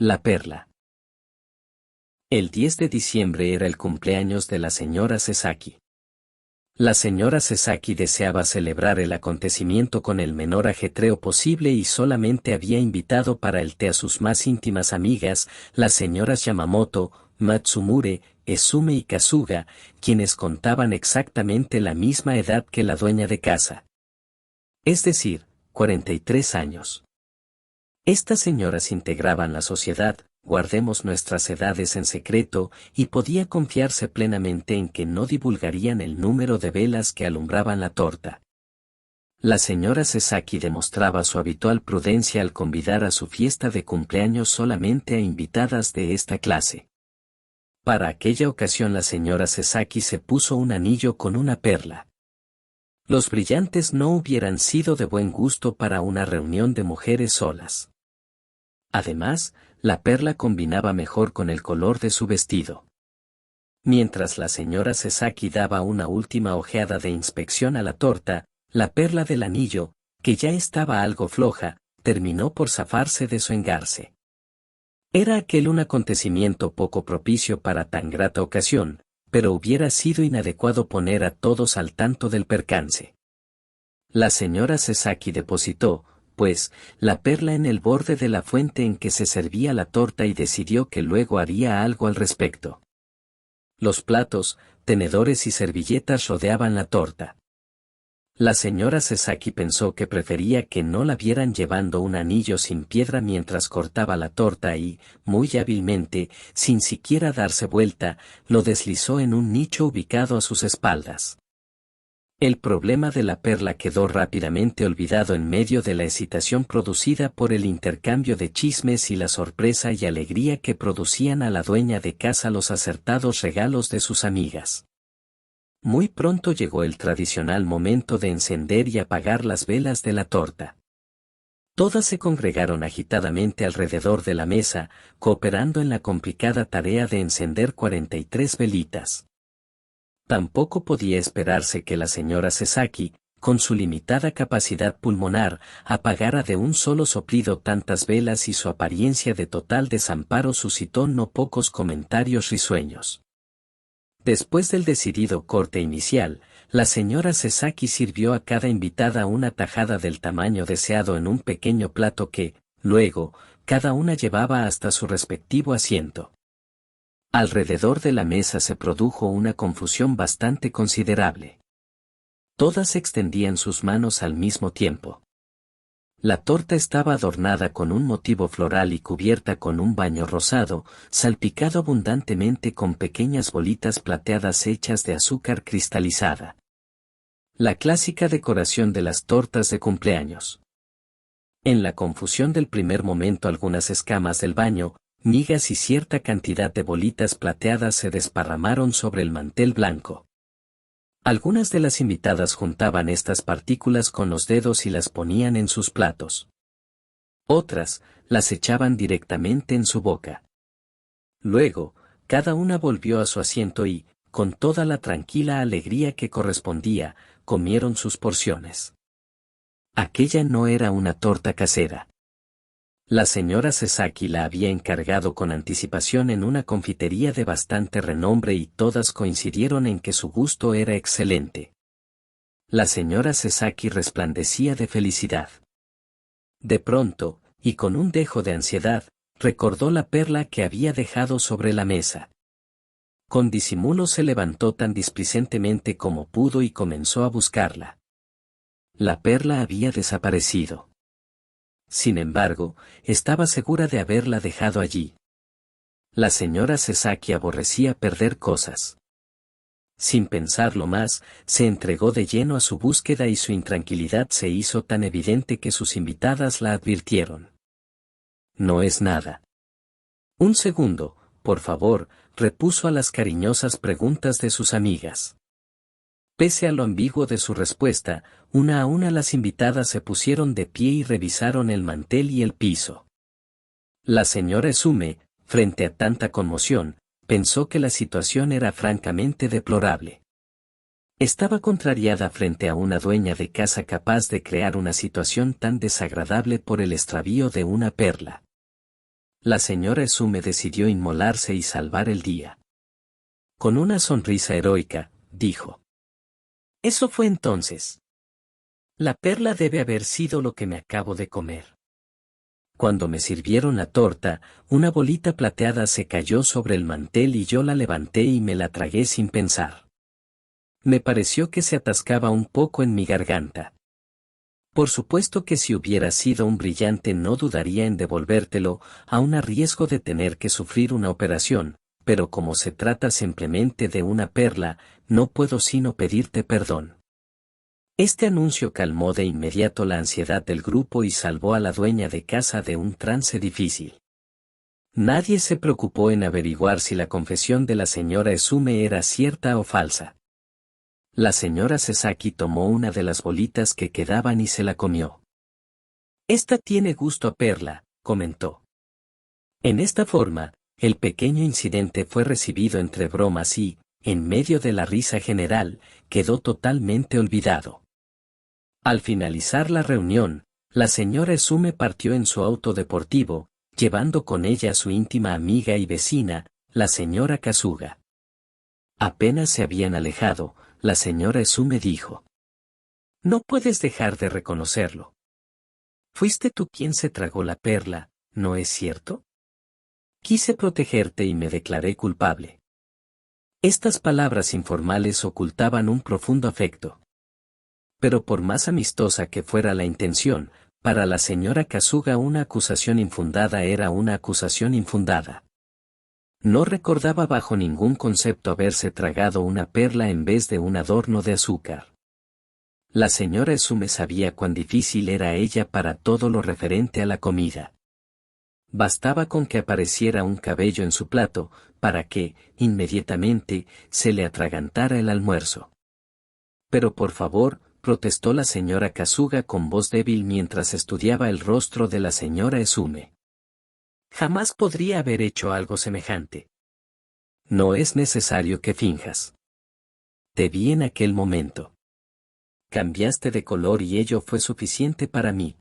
La perla. El 10 de diciembre era el cumpleaños de la señora Sasaki. La señora Sasaki deseaba celebrar el acontecimiento con el menor ajetreo posible y solamente había invitado para el té a sus más íntimas amigas, las señoras Yamamoto, Matsumure, Esume y Kasuga, quienes contaban exactamente la misma edad que la dueña de casa. Es decir, 43 años. Estas señoras integraban la sociedad, guardemos nuestras edades en secreto, y podía confiarse plenamente en que no divulgarían el número de velas que alumbraban la torta. La señora Sasaki demostraba su habitual prudencia al convidar a su fiesta de cumpleaños solamente a invitadas de esta clase. Para aquella ocasión la señora Sasaki se puso un anillo con una perla. Los brillantes no hubieran sido de buen gusto para una reunión de mujeres solas. Además, la perla combinaba mejor con el color de su vestido. Mientras la señora Sasaki daba una última ojeada de inspección a la torta, la perla del anillo, que ya estaba algo floja, terminó por zafarse de su engarce. Era aquel un acontecimiento poco propicio para tan grata ocasión, pero hubiera sido inadecuado poner a todos al tanto del percance. La señora Sasaki depositó, pues, la perla en el borde de la fuente en que se servía la torta y decidió que luego haría algo al respecto. Los platos, tenedores y servilletas rodeaban la torta. La señora Sasaki pensó que prefería que no la vieran llevando un anillo sin piedra mientras cortaba la torta y, muy hábilmente, sin siquiera darse vuelta, lo deslizó en un nicho ubicado a sus espaldas. El problema de la perla quedó rápidamente olvidado en medio de la excitación producida por el intercambio de chismes y la sorpresa y alegría que producían a la dueña de casa los acertados regalos de sus amigas. Muy pronto llegó el tradicional momento de encender y apagar las velas de la torta. Todas se congregaron agitadamente alrededor de la mesa, cooperando en la complicada tarea de encender 43 velitas. Tampoco podía esperarse que la señora Sasaki, con su limitada capacidad pulmonar, apagara de un solo soplido tantas velas y su apariencia de total desamparo suscitó no pocos comentarios risueños. Después del decidido corte inicial, la señora Sasaki sirvió a cada invitada una tajada del tamaño deseado en un pequeño plato que, luego, cada una llevaba hasta su respectivo asiento. Alrededor de la mesa se produjo una confusión bastante considerable. Todas extendían sus manos al mismo tiempo. La torta estaba adornada con un motivo floral y cubierta con un baño rosado, salpicado abundantemente con pequeñas bolitas plateadas hechas de azúcar cristalizada. La clásica decoración de las tortas de cumpleaños. En la confusión del primer momento algunas escamas del baño, migas y cierta cantidad de bolitas plateadas se desparramaron sobre el mantel blanco. Algunas de las invitadas juntaban estas partículas con los dedos y las ponían en sus platos. Otras, las echaban directamente en su boca. Luego, cada una volvió a su asiento y, con toda la tranquila alegría que correspondía, comieron sus porciones. Aquella no era una torta casera. La señora Sasaki la había encargado con anticipación en una confitería de bastante renombre y todas coincidieron en que su gusto era excelente. La señora Sasaki resplandecía de felicidad. De pronto, y con un dejo de ansiedad, recordó la perla que había dejado sobre la mesa. Con disimulo se levantó tan displicentemente como pudo y comenzó a buscarla. La perla había desaparecido. Sin embargo, estaba segura de haberla dejado allí. La señora Sasaki aborrecía perder cosas. Sin pensarlo más, se entregó de lleno a su búsqueda y su intranquilidad se hizo tan evidente que sus invitadas la advirtieron. No es nada. Un segundo, por favor, repuso a las cariñosas preguntas de sus amigas. Pese a lo ambiguo de su respuesta, una a una las invitadas se pusieron de pie y revisaron el mantel y el piso. La señora Esume, frente a tanta conmoción, pensó que la situación era francamente deplorable. Estaba contrariada frente a una dueña de casa capaz de crear una situación tan desagradable por el extravío de una perla. la señora Esume decidió inmolarse y salvar el día. Con una sonrisa heroica, dijo: «Eso fue entonces. La perla debe haber sido lo que me acabo de comer». Cuando me sirvieron la torta, una bolita plateada se cayó sobre el mantel y yo la levanté y me la tragué sin pensar. Me pareció que se atascaba un poco en mi garganta. Por supuesto que si hubiera sido un brillante no dudaría en devolvértelo, aun a riesgo de tener que sufrir una operación, pero como se trata simplemente de una perla, no puedo sino pedirte perdón. Este anuncio calmó de inmediato la ansiedad del grupo y salvó a la dueña de casa de un trance difícil. Nadie se preocupó en averiguar si la confesión de la señora Esume era cierta o falsa. La señora Sesaki tomó una de las bolitas que quedaban y se la comió. «Esta tiene gusto a perla», comentó. En esta forma, el pequeño incidente fue recibido entre bromas y, en medio de la risa general, quedó totalmente olvidado. Al finalizar la reunión, la señora Esume partió en su auto deportivo, llevando con ella a su íntima amiga y vecina, la señora Kasuga. Apenas se habían alejado, la señora Esume dijo: «No puedes dejar de reconocerlo. Fuiste tú quien se tragó la perla, ¿no es cierto? Quise protegerte y me declaré culpable». Estas palabras informales ocultaban un profundo afecto. Pero por más amistosa que fuera la intención, para la señora Kasuga una acusación infundada era una acusación infundada. No recordaba bajo ningún concepto haberse tragado una perla en vez de un adorno de azúcar. La señora Esume sabía cuán difícil era ella para todo lo referente a la comida. Bastaba con que apareciera un cabello en su plato, para que, inmediatamente, se le atragantara el almuerzo. «Pero por favor», protestó la señora Kasuga con voz débil mientras estudiaba el rostro de la señora Esume. «Jamás podría haber hecho algo semejante». «No es necesario que finjas. Te vi en aquel momento. Cambiaste de color y ello fue suficiente para mí».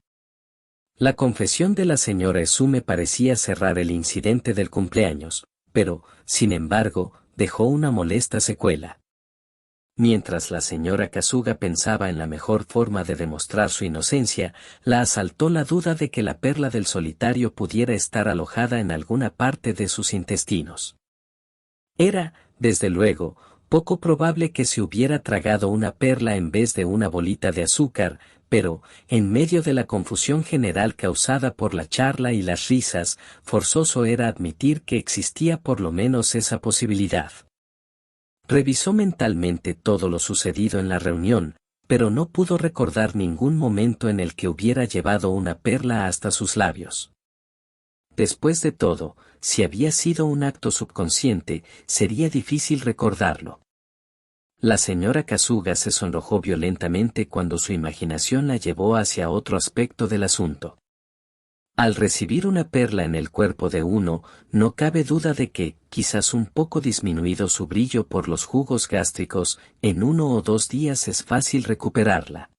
La confesión de la señora Esume parecía cerrar el incidente del cumpleaños, pero, sin embargo, dejó una molesta secuela. Mientras la señora Kasuga pensaba en la mejor forma de demostrar su inocencia, la asaltó la duda de que la perla del solitario pudiera estar alojada en alguna parte de sus intestinos. Era, desde luego, poco probable que se hubiera tragado una perla en vez de una bolita de azúcar, pero, en medio de la confusión general causada por la charla y las risas, forzoso era admitir que existía por lo menos esa posibilidad. Revisó mentalmente todo lo sucedido en la reunión, pero no pudo recordar ningún momento en el que hubiera llevado una perla hasta sus labios. Después de todo, si había sido un acto subconsciente, sería difícil recordarlo. La señora Kasuga se sonrojó violentamente cuando su imaginación la llevó hacia otro aspecto del asunto. Al recibir una perla en el cuerpo de uno, no cabe duda de que, quizás un poco disminuido su brillo por los jugos gástricos, en 1 o 2 días es fácil recuperarla.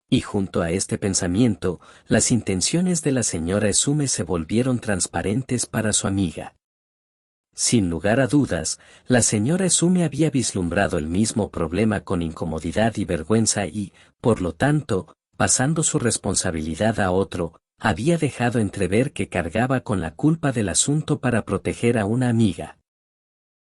Y junto a este pensamiento, las intenciones de la señora Esume se volvieron transparentes para su amiga. Sin lugar a dudas, la señora Esume había vislumbrado el mismo problema con incomodidad y vergüenza y, por lo tanto, pasando su responsabilidad a otro, había dejado entrever que cargaba con la culpa del asunto para proteger a una amiga.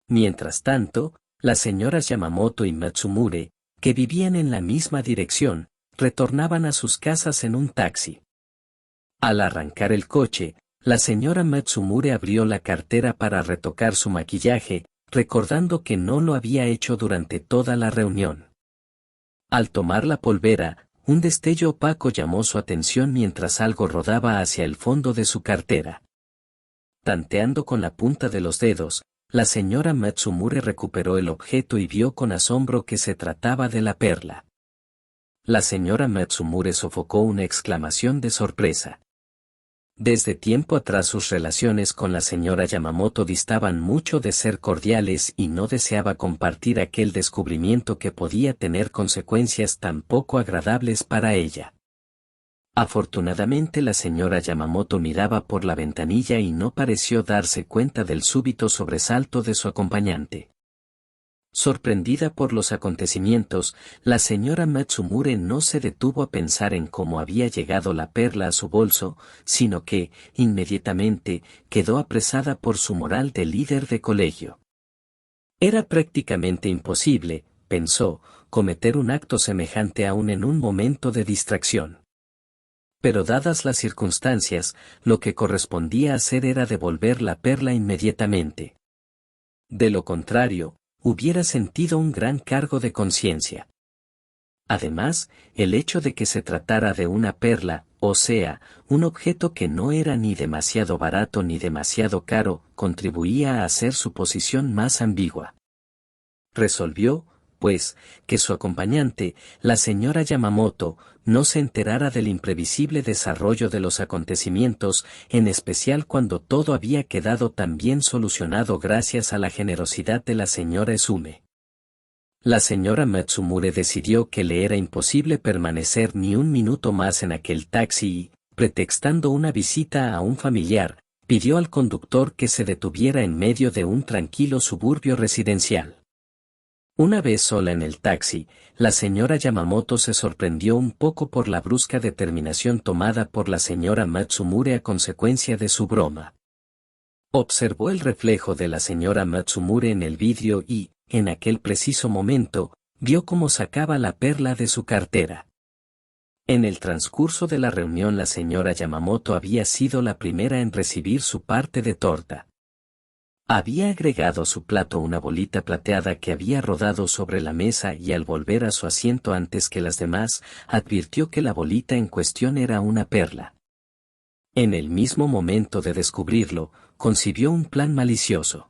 Mientras tanto, las señoras Yamamoto y Matsumure, que vivían en la misma dirección, retornaban a sus casas en un taxi. Al arrancar el coche, la señora Matsumure abrió la cartera para retocar su maquillaje, recordando que no lo había hecho durante toda la reunión. Al tomar la polvera, un destello opaco llamó su atención mientras algo rodaba hacia el fondo de su cartera. Tanteando con la punta de los dedos, la señora Matsumure recuperó el objeto y vio con asombro que se trataba de la perla. La señora Matsumure sofocó una exclamación de sorpresa. Desde tiempo atrás sus relaciones con la señora Yamamoto distaban mucho de ser cordiales y no deseaba compartir aquel descubrimiento que podía tener consecuencias tan poco agradables para ella. Afortunadamente la señora Yamamoto miraba por la ventanilla y no pareció darse cuenta del súbito sobresalto de su acompañante. Sorprendida por los acontecimientos, la señora Matsumure no se detuvo a pensar en cómo había llegado la perla a su bolso, sino que, inmediatamente, quedó apresada por su moral de líder de colegio. Era prácticamente imposible, pensó, cometer un acto semejante aún en un momento de distracción. Pero dadas las circunstancias, lo que correspondía hacer era devolver la perla inmediatamente. De lo contrario, hubiera sentido un gran cargo de conciencia. Además, el hecho de que se tratara de una perla, o sea, un objeto que no era ni demasiado barato ni demasiado caro, contribuía a hacer su posición más ambigua. Resolvió, pues, que su acompañante, la señora Yamamoto, no se enterara del imprevisible desarrollo de los acontecimientos, en especial cuando todo había quedado tan bien solucionado gracias a la generosidad de la señora Esume. La señora Matsumure decidió que le era imposible permanecer ni un minuto más en aquel taxi y, pretextando una visita a un familiar, pidió al conductor que se detuviera en medio de un tranquilo suburbio residencial. Una vez sola en el taxi, la señora Yamamoto se sorprendió un poco por la brusca determinación tomada por la señora Matsumure a consecuencia de su broma. Observó el reflejo de la señora Matsumure en el vidrio y, en aquel preciso momento, vio cómo sacaba la perla de su cartera. En el transcurso de la reunión la señora Yamamoto había sido la primera en recibir su parte de torta. Había agregado a su plato una bolita plateada que había rodado sobre la mesa y al volver a su asiento antes que las demás, advirtió que la bolita en cuestión era una perla. En el mismo momento de descubrirlo, concibió un plan malicioso.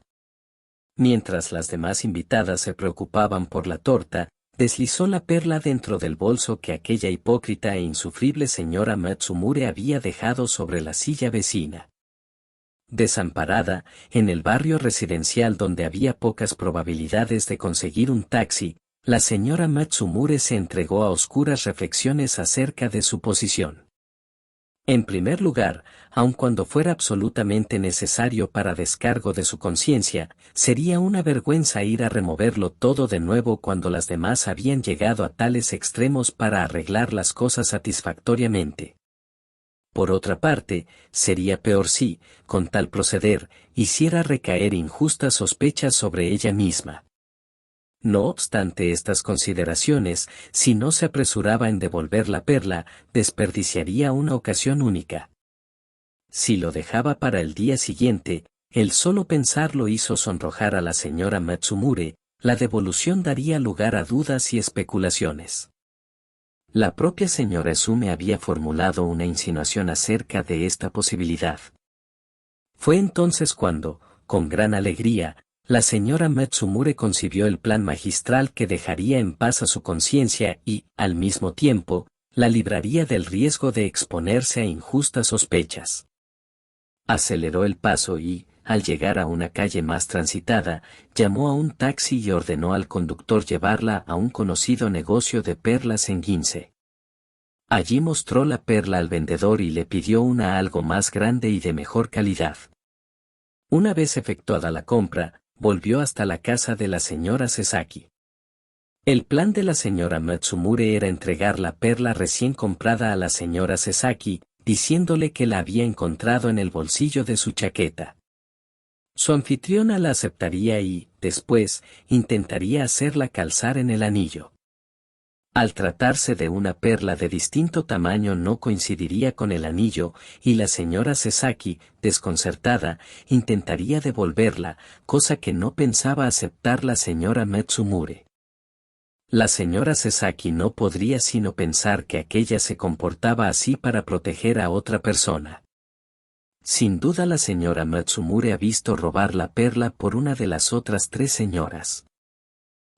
Mientras las demás invitadas se preocupaban por la torta, deslizó la perla dentro del bolso que aquella hipócrita e insufrible señora Matsumure había dejado sobre la silla vecina. Desamparada, en el barrio residencial donde había pocas probabilidades de conseguir un taxi, la señora Matsumure se entregó a oscuras reflexiones acerca de su posición. En primer lugar, aun cuando fuera absolutamente necesario para descargo de su conciencia, sería una vergüenza ir a removerlo todo de nuevo cuando las demás habían llegado a tales extremos para arreglar las cosas satisfactoriamente. Por otra parte, sería peor si, con tal proceder, hiciera recaer injustas sospechas sobre ella misma. No obstante estas consideraciones, si no se apresuraba en devolver la perla, desperdiciaría una ocasión única. Si lo dejaba para el día siguiente, el solo pensarlo hizo sonrojar a la señora Matsumure, la devolución daría lugar a dudas y especulaciones. La propia señora Esume había formulado una insinuación acerca de esta posibilidad. Fue entonces cuando, con gran alegría, la señora Matsumure concibió el plan magistral que dejaría en paz a su conciencia y, al mismo tiempo, la libraría del riesgo de exponerse a injustas sospechas. Aceleró el paso y, al llegar a una calle más transitada, llamó a un taxi y ordenó al conductor llevarla a un conocido negocio de perlas en Ginza. Allí mostró la perla al vendedor y le pidió una algo más grande y de mejor calidad. Una vez efectuada la compra, volvió hasta la casa de la señora Sasaki. El plan de la señora Matsumure era entregar la perla recién comprada a la señora Sasaki, diciéndole que la había encontrado en el bolsillo de su chaqueta. Su anfitriona la aceptaría y, después, intentaría hacerla calzar en el anillo. Al tratarse de una perla de distinto tamaño no coincidiría con el anillo, y la señora Sasaki, desconcertada, intentaría devolverla, cosa que no pensaba aceptar la señora Matsumure. La señora Sasaki no podría sino pensar que aquella se comportaba así para proteger a otra persona. Sin duda la señora Matsumure ha visto robar la perla por una de las otras tres señoras.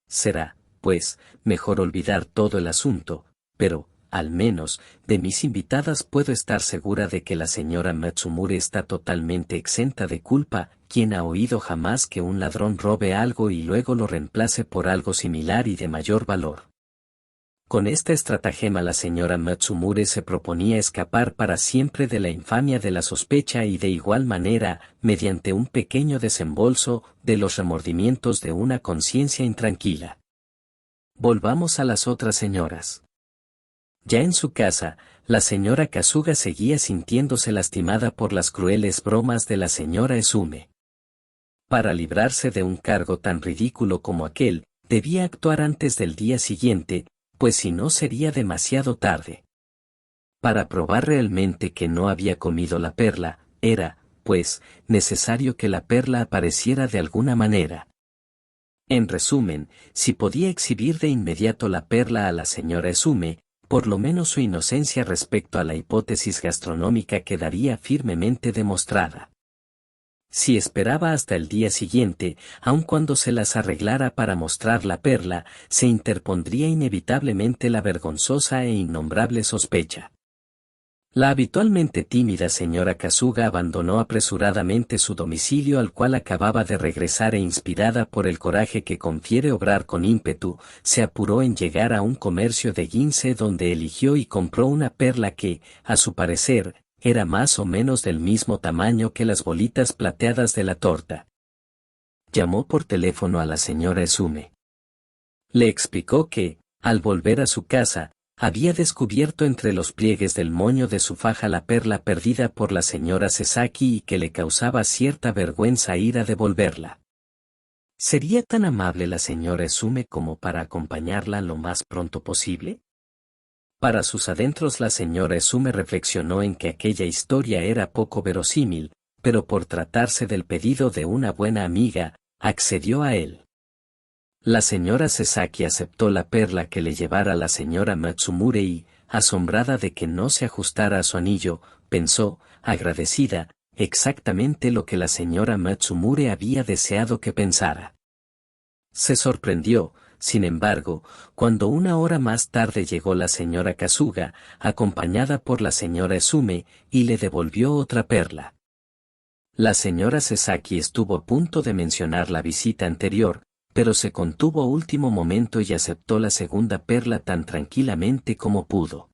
Será, pues, mejor olvidar todo el asunto, pero, al menos, de mis invitadas puedo estar segura de que la señora Matsumure está totalmente exenta de culpa. ¿Quién ha oído jamás que un ladrón robe algo y luego lo reemplace por algo similar y de mayor valor? Con esta estratagema la señora Matsumure se proponía escapar para siempre de la infamia de la sospecha y de igual manera, mediante un pequeño desembolso, de los remordimientos de una conciencia intranquila. Volvamos a las otras señoras. Ya en su casa, la señora Kasuga seguía sintiéndose lastimada por las crueles bromas de la señora Esume. Para librarse de un cargo tan ridículo como aquel, debía actuar antes del día siguiente, pues si no sería demasiado tarde. Para probar realmente que no había comido la perla, era, pues, necesario que la perla apareciera de alguna manera. En resumen, si podía exhibir de inmediato la perla a la señora Esume, por lo menos su inocencia respecto a la hipótesis gastronómica quedaría firmemente demostrada. Si esperaba hasta el día siguiente, aun cuando se las arreglara para mostrar la perla, se interpondría inevitablemente la vergonzosa e innombrable sospecha. La habitualmente tímida señora Kasuga abandonó apresuradamente su domicilio al cual acababa de regresar e inspirada por el coraje que confiere obrar con ímpetu, se apuró en llegar a un comercio de Ginse donde eligió y compró una perla que, a su parecer, era más o menos del mismo tamaño que las bolitas plateadas de la torta. Llamó por teléfono a la señora Esume. Le explicó que, al volver a su casa, había descubierto entre los pliegues del moño de su faja la perla perdida por la señora Sesaki y que le causaba cierta vergüenza ir a devolverla. ¿Sería tan amable la señora Esume como para acompañarla lo más pronto posible? Para sus adentros la señora Esume reflexionó en que aquella historia era poco verosímil, pero por tratarse del pedido de una buena amiga, accedió a él. La señora Sesaki aceptó la perla que le llevara la señora Matsumure y, asombrada de que no se ajustara a su anillo, pensó, agradecida, exactamente lo que la señora Matsumure había deseado que pensara. Se sorprendió, sin embargo, cuando una hora más tarde llegó la señora Kasuga, acompañada por la señora Esume, y le devolvió otra perla. La señora Sesaki estuvo a punto de mencionar la visita anterior, pero se contuvo a último momento y aceptó la segunda perla tan tranquilamente como pudo.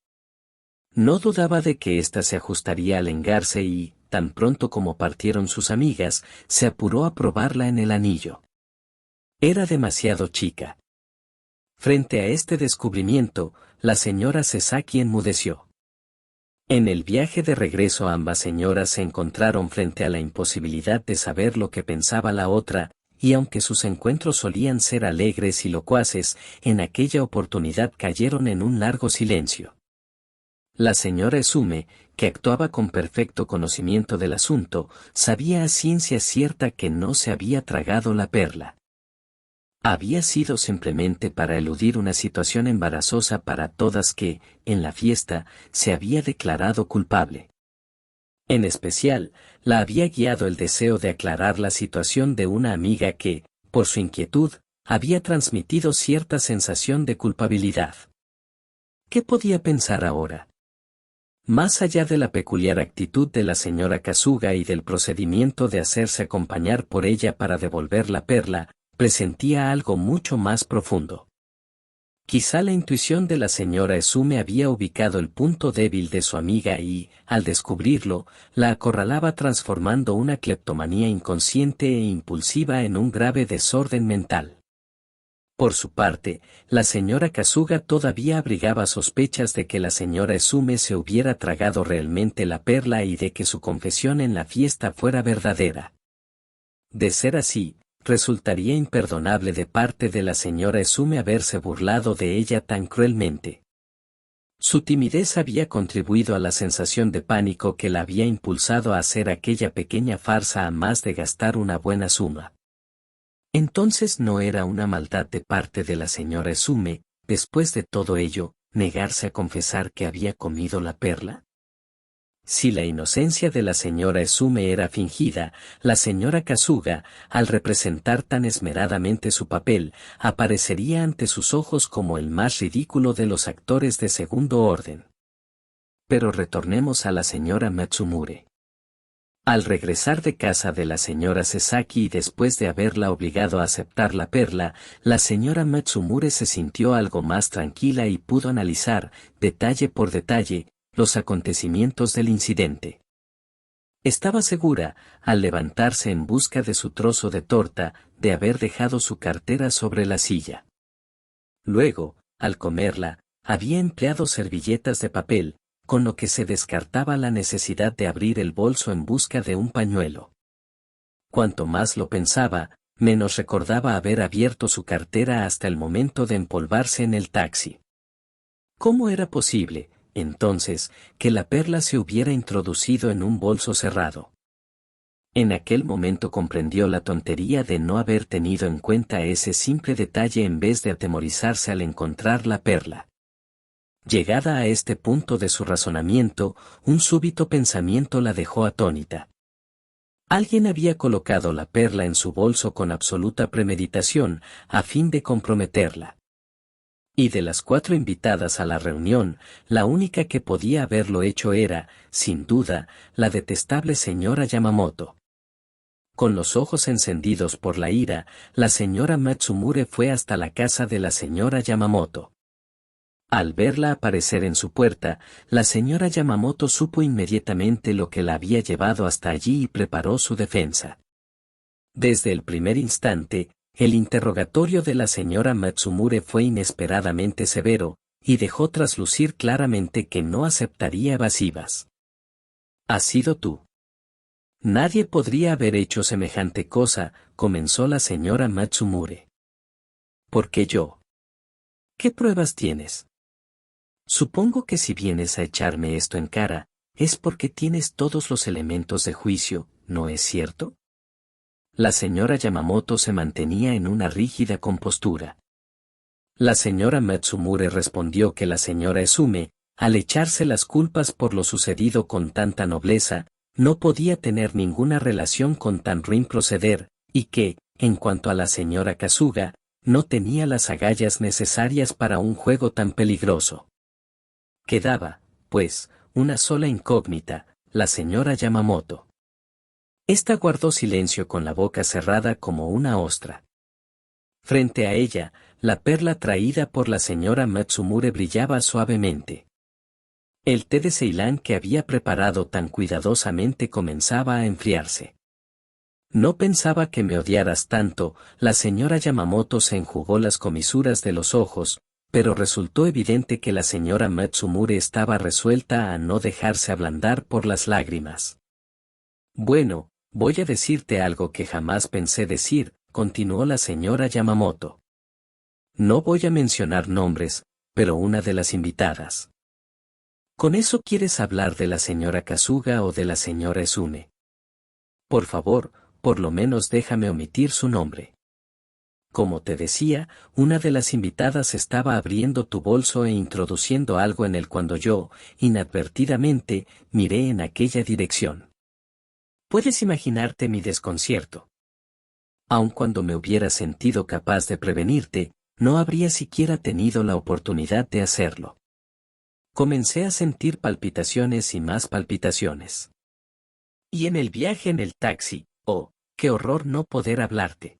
No dudaba de que ésta se ajustaría al engarce y, tan pronto como partieron sus amigas, se apuró a probarla en el anillo. Era demasiado chica. Frente a este descubrimiento, la señora Sesaki enmudeció. En el viaje de regreso ambas señoras se encontraron frente a la imposibilidad de saber lo que pensaba la otra, y aunque sus encuentros solían ser alegres y locuaces, en aquella oportunidad cayeron en un largo silencio. La señora Esume, que actuaba con perfecto conocimiento del asunto, sabía a ciencia cierta que no se había tragado la perla. Había sido simplemente para eludir una situación embarazosa para todas que, en la fiesta, se había declarado culpable. En especial, la había guiado el deseo de aclarar la situación de una amiga que, por su inquietud, había transmitido cierta sensación de culpabilidad. ¿Qué podía pensar ahora? Más allá de la peculiar actitud de la señora Kasuga y del procedimiento de hacerse acompañar por ella para devolver la perla, presentía algo mucho más profundo. Quizá la intuición de la señora Esume había ubicado el punto débil de su amiga y, al descubrirlo, la acorralaba transformando una cleptomanía inconsciente e impulsiva en un grave desorden mental. Por su parte, la señora Kasuga todavía abrigaba sospechas de que la señora Esume se hubiera tragado realmente la perla y de que su confesión en la fiesta fuera verdadera. De ser así, resultaría imperdonable de parte de la señora Esume haberse burlado de ella tan cruelmente. Su timidez había contribuido a la sensación de pánico que la había impulsado a hacer aquella pequeña farsa a más de gastar una buena suma. Entonces no era una maldad de parte de la señora Esume, después de todo ello, negarse a confesar que había comido la perla. Si la inocencia de la señora Esume era fingida, la señora Kasuga, al representar tan esmeradamente su papel, aparecería ante sus ojos como el más ridículo de los actores de segundo orden. Pero retornemos a la señora Matsumure. Al regresar de casa de la señora Sasaki y después de haberla obligado a aceptar la perla, la señora Matsumure se sintió algo más tranquila y pudo analizar, detalle por detalle, los acontecimientos del incidente. Estaba segura, al levantarse en busca de su trozo de torta, de haber dejado su cartera sobre la silla. Luego, al comerla, había empleado servilletas de papel, con lo que se descartaba la necesidad de abrir el bolso en busca de un pañuelo. Cuanto más lo pensaba, menos recordaba haber abierto su cartera hasta el momento de empolvarse en el taxi. ¿Cómo era posible, entonces, que la perla se hubiera introducido en un bolso cerrado? En aquel momento comprendió la tontería de no haber tenido en cuenta ese simple detalle en vez de atemorizarse al encontrar la perla. Llegada a este punto de su razonamiento, un súbito pensamiento la dejó atónita. Alguien había colocado la perla en su bolso con absoluta premeditación, a fin de comprometerla. Y de las 4 invitadas a la reunión, la única que podía haberlo hecho era, sin duda, la detestable señora Yamamoto. Con los ojos encendidos por la ira, la señora Matsumure fue hasta la casa de la señora Yamamoto. Al verla aparecer en su puerta, la señora Yamamoto supo inmediatamente lo que la había llevado hasta allí y preparó su defensa. Desde el primer instante, el interrogatorio de la señora Matsumure fue inesperadamente severo, y dejó traslucir claramente que no aceptaría evasivas. ¿Has sido tú? Nadie podría haber hecho semejante cosa, comenzó la señora Matsumure. ¿Por qué yo? ¿Qué pruebas tienes? Supongo que si vienes a echarme esto en cara, es porque tienes todos los elementos de juicio, ¿no es cierto? La señora Yamamoto se mantenía en una rígida compostura. La señora Matsumure respondió que la señora Esume, al echarse las culpas por lo sucedido con tanta nobleza, no podía tener ninguna relación con tan ruin proceder, y que, en cuanto a la señora Kasuga, no tenía las agallas necesarias para un juego tan peligroso. Quedaba, pues, una sola incógnita, la señora Yamamoto. Esta guardó silencio con la boca cerrada como una ostra. Frente a ella, la perla traída por la señora Matsumure brillaba suavemente. El té de Ceilán que había preparado tan cuidadosamente comenzaba a enfriarse. No pensaba que me odiaras tanto, la señora Yamamoto se enjugó las comisuras de los ojos, pero resultó evidente que la señora Matsumure estaba resuelta a no dejarse ablandar por las lágrimas. Bueno, voy a decirte algo que jamás pensé decir, continuó la señora Yamamoto. No voy a mencionar nombres, pero una de las invitadas. ¿Con eso quieres hablar de la señora Kasuga o de la señora Esume? Por favor, por lo menos déjame omitir su nombre. Como te decía, una de las invitadas estaba abriendo tu bolso e introduciendo algo en él cuando yo, inadvertidamente, miré en aquella dirección. Puedes imaginarte mi desconcierto. Aun cuando me hubiera sentido capaz de prevenirte, no habría siquiera tenido la oportunidad de hacerlo. Comencé a sentir palpitaciones y más palpitaciones. Y en el viaje en el taxi, oh, qué horror no poder hablarte.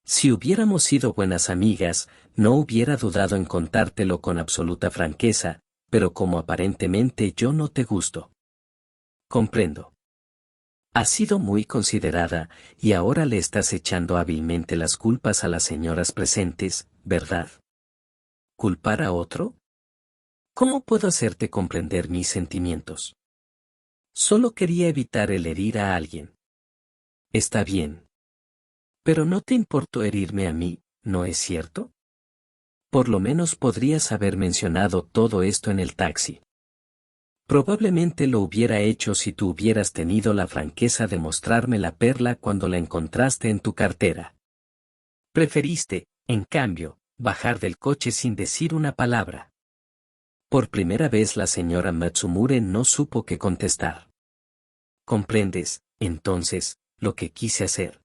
Si hubiéramos sido buenas amigas, no hubiera dudado en contártelo con absoluta franqueza, pero como aparentemente yo no te gusto. Comprendo. Has sido muy considerada, y ahora le estás echando hábilmente las culpas a las señoras presentes, ¿verdad? ¿Culpar a otro? ¿Cómo puedo hacerte comprender mis sentimientos? Solo quería evitar el herir a alguien. Está bien. Pero no te importó herirme a mí, ¿no es cierto? Por lo menos podrías haber mencionado todo esto en el taxi. Probablemente lo hubiera hecho si tú hubieras tenido la franqueza de mostrarme la perla cuando la encontraste en tu cartera. Preferiste, en cambio, bajar del coche sin decir una palabra. Por primera vez la señora Matsumure no supo qué contestar. ¿Comprendes, entonces, lo que quise hacer?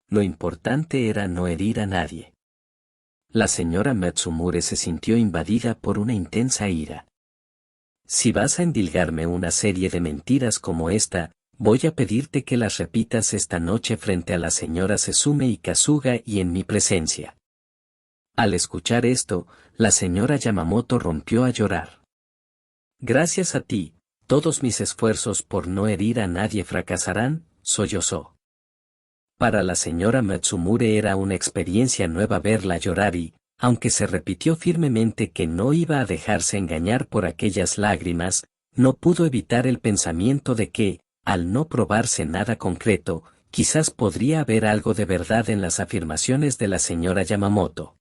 Lo importante era no herir a nadie. La señora Matsumure se sintió invadida por una intensa ira. Si vas a endilgarme una serie de mentiras como esta, Voy a pedirte que las repitas esta noche frente a la señora Sesume y Kasuga y en mi presencia. Al escuchar esto, la señora Yamamoto rompió a llorar. Gracias a ti, todos mis esfuerzos por no herir a nadie fracasarán, sollozó. Para la señora Matsumure era una experiencia nueva verla llorar y, aunque se repitió firmemente que no iba a dejarse engañar por aquellas lágrimas, no pudo evitar el pensamiento de que, al no probarse nada concreto, quizás podría haber algo de verdad en las afirmaciones de la señora Yamamoto.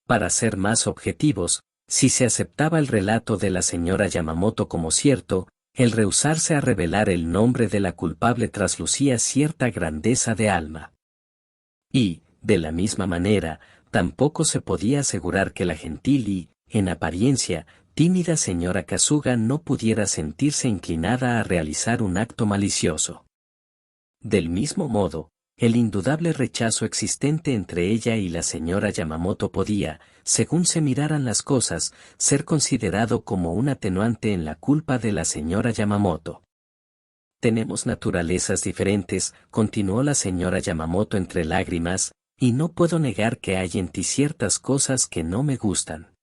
Para ser más objetivos, si se aceptaba el relato de la señora Yamamoto como cierto, el rehusarse a revelar el nombre de la culpable traslucía cierta grandeza de alma. Y, de la misma manera, tampoco se podía asegurar que la gentil y, en apariencia, tímida señora Kasuga no pudiera sentirse inclinada a realizar un acto malicioso. Del mismo modo, el indudable rechazo existente entre ella y la señora Yamamoto podía, según se miraran las cosas, ser considerado como un atenuante en la culpa de la señora Yamamoto. Tenemos naturalezas diferentes, continuó la señora Yamamoto entre lágrimas, y no puedo negar que hay en ti ciertas cosas que no me gustan.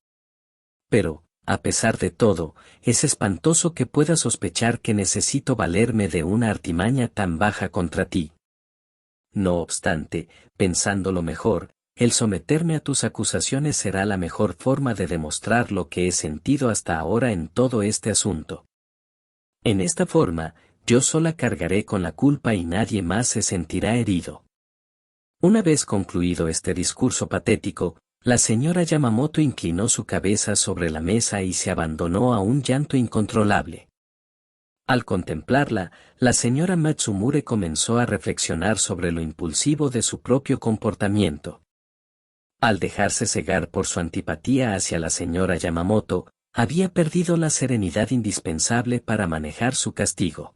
Pero, a pesar de todo, es espantoso que pueda sospechar que necesito valerme de una artimaña tan baja contra ti. No obstante, pensándolo mejor, el someterme a tus acusaciones será la mejor forma de demostrar lo que he sentido hasta ahora en todo este asunto. En esta forma, yo sola cargaré con la culpa y nadie más se sentirá herido. Una vez concluido este discurso patético, la señora Yamamoto inclinó su cabeza sobre la mesa y se abandonó a un llanto incontrolable. Al contemplarla, la señora Matsumure comenzó a reflexionar sobre lo impulsivo de su propio comportamiento. Al dejarse cegar por su antipatía hacia la señora Yamamoto, había perdido la serenidad indispensable para manejar su castigo.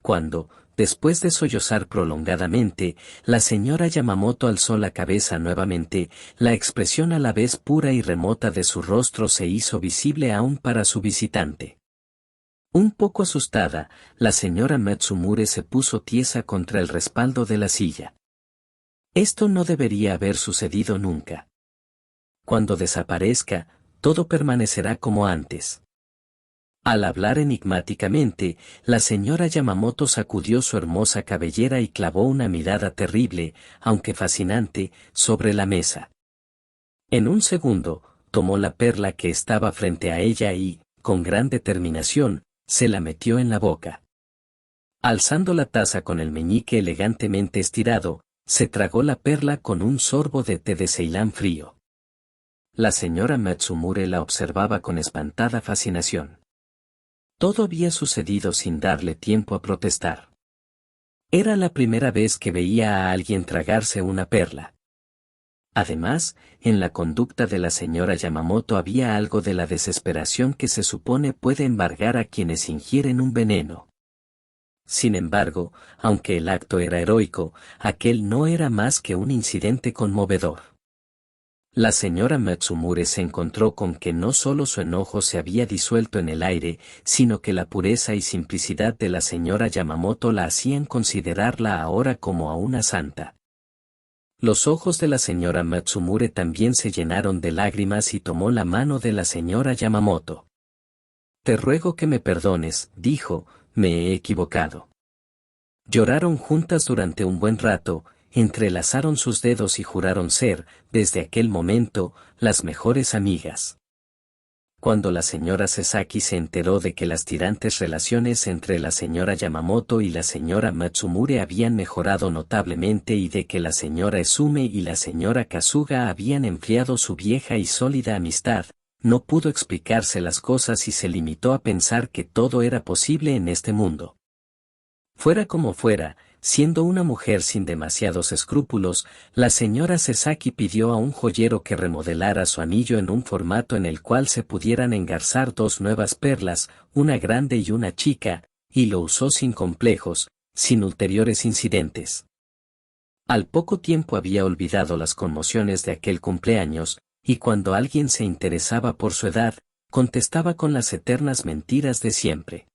Cuando, después de sollozar prolongadamente, la señora Yamamoto alzó la cabeza nuevamente, la expresión a la vez pura y remota de su rostro se hizo visible aún para su visitante. Un poco asustada, la señora Matsumure se puso tiesa contra el respaldo de la silla. Esto no debería haber sucedido nunca. Cuando desaparezca, todo permanecerá como antes. Al hablar enigmáticamente, la señora Yamamoto sacudió su hermosa cabellera y clavó una mirada terrible, aunque fascinante, sobre la mesa. En un segundo, tomó la perla que estaba frente a ella y, con gran determinación, se la metió en la boca. Alzando la taza con el meñique elegantemente estirado, se tragó la perla con un sorbo de té de Ceilán frío. La señora Matsumure la observaba con espantada fascinación. Todo había sucedido sin darle tiempo a protestar. Era la primera vez que veía a alguien tragarse una perla. Además, en la conducta de la señora Yamamoto había algo de la desesperación que se supone puede embargar a quienes ingieren un veneno. Sin embargo, aunque el acto era heroico, aquel no era más que un incidente conmovedor. La señora Matsumure se encontró con que no solo su enojo se había disuelto en el aire, sino que la pureza y simplicidad de la señora Yamamoto la hacían considerarla ahora como a una santa. Los ojos de la señora Matsumure también se llenaron de lágrimas y tomó la mano de la señora Yamamoto. Te ruego que me perdones, dijo, me he equivocado. Lloraron juntas durante un buen rato, entrelazaron sus dedos y juraron ser, desde aquel momento, las mejores amigas. Cuando la señora Sasaki se enteró de que las tirantes relaciones entre la señora Yamamoto y la señora Matsumure habían mejorado notablemente y de que la señora Esume y la señora Kasuga habían enfriado su vieja y sólida amistad, no pudo explicarse las cosas y se limitó a pensar que todo era posible en este mundo. Fuera como fuera, siendo una mujer sin demasiados escrúpulos, la señora Sasaki pidió a un joyero que remodelara su anillo en un formato en el cual se pudieran engarzar dos nuevas perlas, una grande y una chica, y lo usó sin complejos, sin ulteriores incidentes. Al poco tiempo había olvidado las conmociones de aquel cumpleaños, y cuando alguien se interesaba por su edad, contestaba con las eternas mentiras de siempre.